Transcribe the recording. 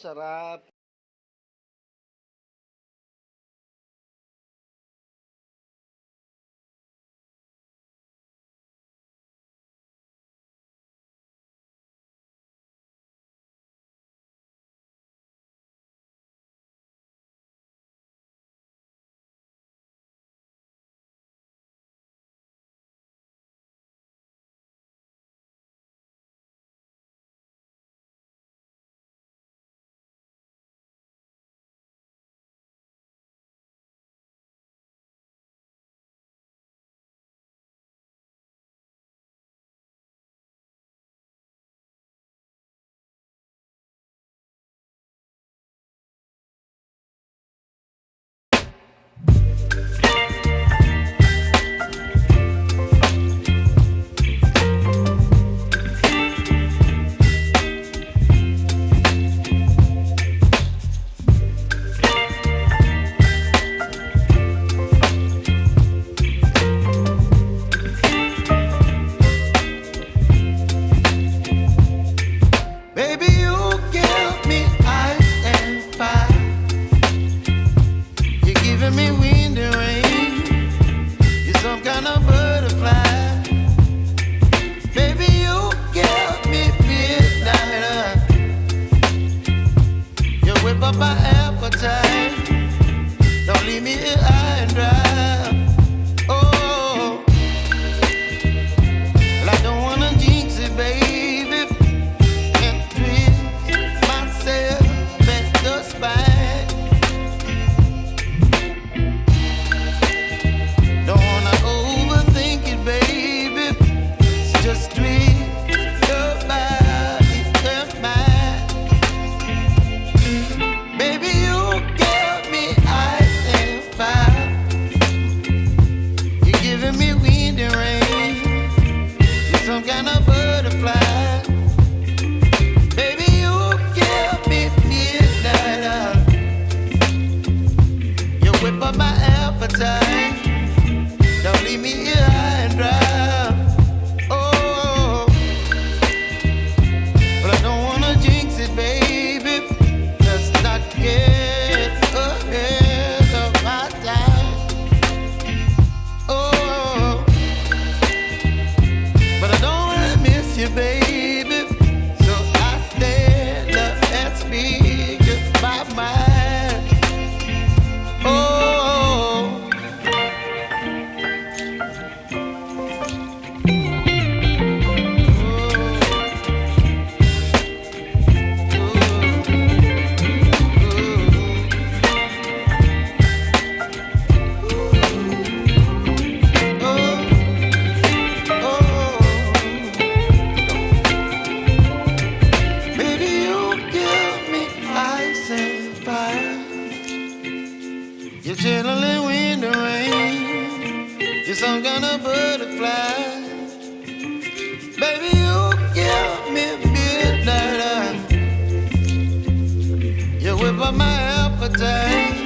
sarap. Baby, you give me ice and fire. You're giving me wind and rain. You're some kind of butterfly. Baby, you give me midnight. You whip up my appetite. Don't leave me here high and dry. Oh, well, I don't wanna jinx it, baby. Don't leave me here high and dry. Oh, but I don't wanna jinx it, baby. Let's not get ahead of my time. Oh, but I don't wanna miss you, baby. So I stand up and speak my mind. Oh. You're chilling wind and rain. You're some kind of butterfly. Baby, you give me midnight. You whip up my appetite.